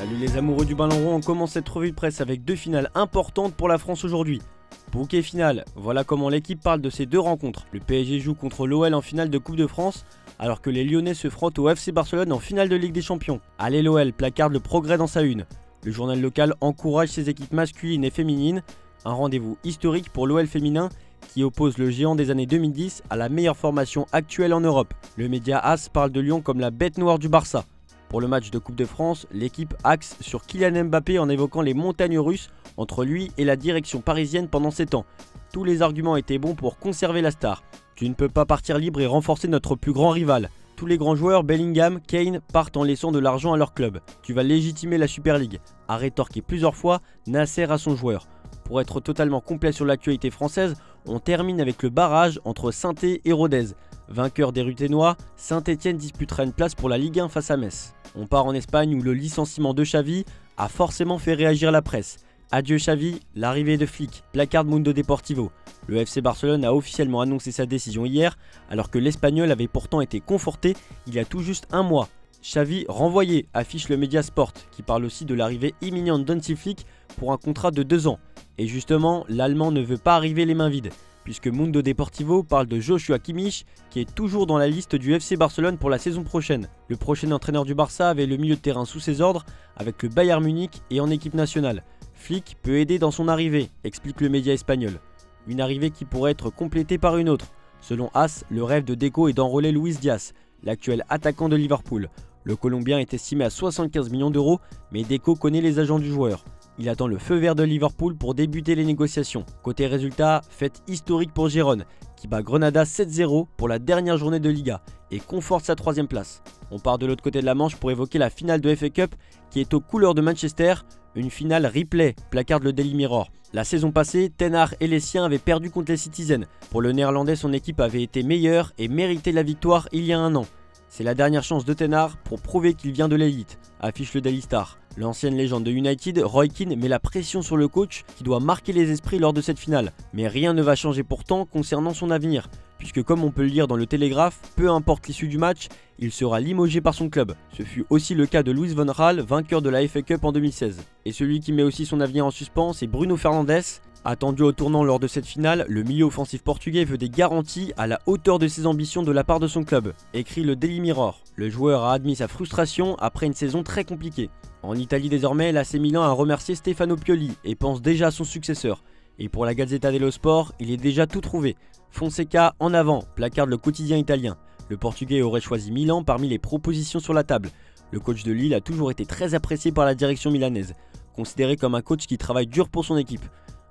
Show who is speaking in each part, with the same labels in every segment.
Speaker 1: Salut les amoureux du ballon rond, on commence cette revue de presse avec deux finales importantes pour la France aujourd'hui. Bouquet final, voilà comment l'équipe parle de ces deux rencontres. Le PSG joue contre l'OL en finale de Coupe de France, alors que les Lyonnais se frottent au FC Barcelone en finale de Ligue des Champions. Allez l'OL placarde le progrès dans sa une. Le journal local encourage ses équipes masculines et féminines. Un rendez-vous historique pour l'OL féminin qui oppose le géant des années 2010 à la meilleure formation actuelle en Europe. Le média AS parle de Lyon comme la bête noire du Barça. Pour le match de Coupe de France, l'équipe axe sur Kylian Mbappé en évoquant les montagnes russes entre lui et la direction parisienne pendant 7 ans. Tous les arguments étaient bons pour conserver la star. Tu ne peux pas partir libre et renforcer notre plus grand rival. Tous les grands joueurs, Bellingham, Kane, partent en laissant de l'argent à leur club. Tu vas légitimer la Super League, a rétorqué plusieurs fois Nasser à son joueur. Pour être totalement complet sur l'actualité française, on termine avec le barrage entre Saint-Étienne et Rodez. Vainqueur des Ruténois, Saint-Étienne disputera une place pour la Ligue 1 face à Metz. On part en Espagne où le licenciement de Xavi a forcément fait réagir la presse. Adieu Xavi, l'arrivée de Flick, placarde Mundo Deportivo. Le FC Barcelone a officiellement annoncé sa décision hier, alors que l'Espagnol avait pourtant été conforté il y a tout juste un mois. Xavi renvoyé, affiche le média Sport, qui parle aussi de l'arrivée imminente d'Hansi Flick pour un contrat de 2 ans. Et justement, l'Allemand ne veut pas arriver les mains vides, puisque Mundo Deportivo parle de Joshua Kimmich, qui est toujours dans la liste du FC Barcelone pour la saison prochaine. Le prochain entraîneur du Barça avait le milieu de terrain sous ses ordres, avec le Bayern Munich et en équipe nationale. Flick peut aider dans son arrivée, explique le média espagnol. Une arrivée qui pourrait être complétée par une autre. Selon AS, le rêve de Deco est d'enrôler Luis Diaz, l'actuel attaquant de Liverpool. Le Colombien est estimé à 75 millions d'euros, mais Deco connaît les agents du joueur. Il attend le feu vert de Liverpool pour débuter les négociations. Côté résultat, fête historique pour Gérone, qui bat Grenada 7-0 pour la dernière journée de Liga et conforte sa 3e place. On part de l'autre côté de la Manche pour évoquer la finale de FA Cup qui est aux couleurs de Manchester, une finale replay, placarde le Daily Mirror. La saison passée, Ten Hag et les siens avaient perdu contre les Citizens. Pour le Néerlandais, son équipe avait été meilleure et méritait la victoire il y a un an. C'est la dernière chance de Ten Hag pour prouver qu'il vient de l'élite, affiche le Daily Star. L'ancienne légende de United, Roy Keane, met la pression sur le coach qui doit marquer les esprits lors de cette finale. Mais rien ne va changer pourtant concernant son avenir, puisque comme on peut le lire dans le Télégraphe, peu importe l'issue du match, il sera limogé par son club. Ce fut aussi le cas de Louis van Gaal, vainqueur de la FA Cup en 2016. Et celui qui met aussi son avenir en suspens, c'est Bruno Fernandes. Attendu au tournant lors de cette finale, le milieu offensif portugais veut des garanties à la hauteur de ses ambitions de la part de son club, écrit le Daily Mirror. Le joueur a admis sa frustration après une saison très compliquée. En Italie désormais, l'AC Milan a remercié Stefano Pioli et pense déjà à son successeur. Et pour la Gazzetta dello Sport, il est déjà tout trouvé. Fonseca en avant, placarde le quotidien italien. Le Portugais aurait choisi Milan parmi les propositions sur la table. Le coach de Lille a toujours été très apprécié par la direction milanaise, considéré comme un coach qui travaille dur pour son équipe.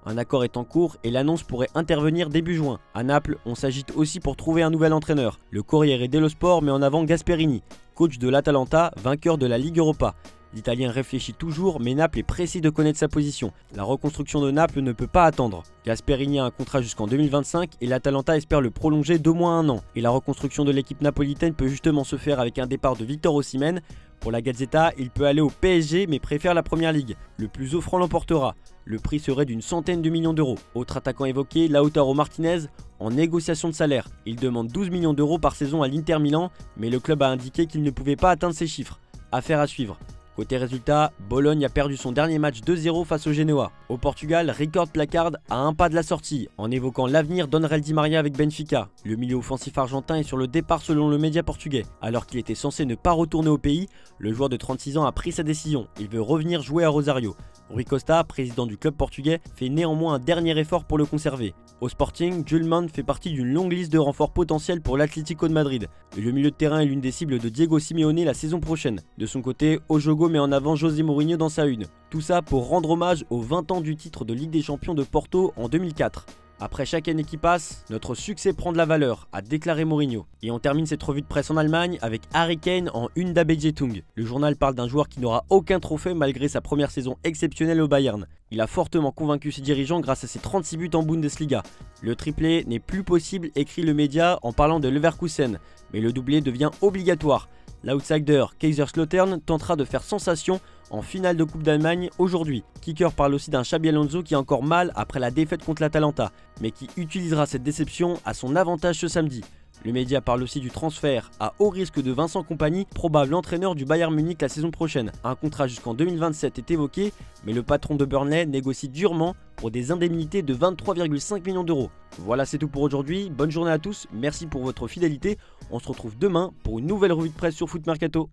Speaker 1: Un accord est en cours et l'annonce pourrait intervenir début juin. À Naples, on s'agite aussi pour trouver un nouvel entraîneur. Le Corriere dello Sport met en avant Gasperini, coach de l'Atalanta, vainqueur de la Ligue Europa. L'Italien réfléchit toujours, mais Naples est pressé de connaître sa position. La reconstruction de Naples ne peut pas attendre. Gasperini a un contrat jusqu'en 2025 et l'Atalanta espère le prolonger d'au moins un an. Et la reconstruction de l'équipe napolitaine peut justement se faire avec un départ de Victor Osimhen. Pour la Gazzetta, il peut aller au PSG mais préfère la Première Ligue. Le plus offrant l'emportera. Le prix serait d'une centaine de millions d'euros. Autre attaquant évoqué, Lautaro Martinez, en négociation de salaire. Il demande 12 millions d'euros par saison à l'Inter Milan, mais le club a indiqué qu'il ne pouvait pas atteindre ces chiffres. Affaire à suivre. Côté résultat, Bologne a perdu son dernier match 2-0 face au Genoa. Au Portugal, Record placarde à un pas de la sortie, en évoquant l'avenir d'André Di Maria avec Benfica. Le milieu offensif argentin est sur le départ selon le média portugais. Alors qu'il était censé ne pas retourner au pays, le joueur de 36 ans a pris sa décision. Il veut revenir jouer à Rosario. Rui Costa, président du club portugais, fait néanmoins un dernier effort pour le conserver. Au Sporting, Julman fait partie d'une longue liste de renforts potentiels pour l'Atlético de Madrid. Le milieu de terrain est l'une des cibles de Diego Simeone la saison prochaine. De son côté, Ojogo met en avant José Mourinho dans sa une. Tout ça pour rendre hommage aux 20 ans du titre de Ligue des Champions de Porto en 2004. Après chaque année qui passe, notre succès prend de la valeur, a déclaré Mourinho. Et on termine cette revue de presse en Allemagne avec Harry Kane en une d'AB Zeitung. Le journal parle d'un joueur qui n'aura aucun trophée malgré sa première saison exceptionnelle au Bayern. Il a fortement convaincu ses dirigeants grâce à ses 36 buts en Bundesliga. Le triplé n'est plus possible, écrit le média en parlant de Leverkusen, mais le doublé devient obligatoire. L'outsider Kaiserslautern tentera de faire sensation en finale de Coupe d'Allemagne aujourd'hui. Kicker parle aussi d'un Xabi Alonso qui a encore mal après la défaite contre l'Atalanta, mais qui utilisera cette déception à son avantage ce samedi. Le média parle aussi du transfert à haut risque de Vincent Kompany, probable entraîneur du Bayern Munich la saison prochaine. Un contrat jusqu'en 2027 est évoqué, mais le patron de Burnley négocie durement pour des indemnités de 23,5 millions d'euros. Voilà, c'est tout pour aujourd'hui. Bonne journée à tous, merci pour votre fidélité. On se retrouve demain pour une nouvelle revue de presse sur Foot Mercato.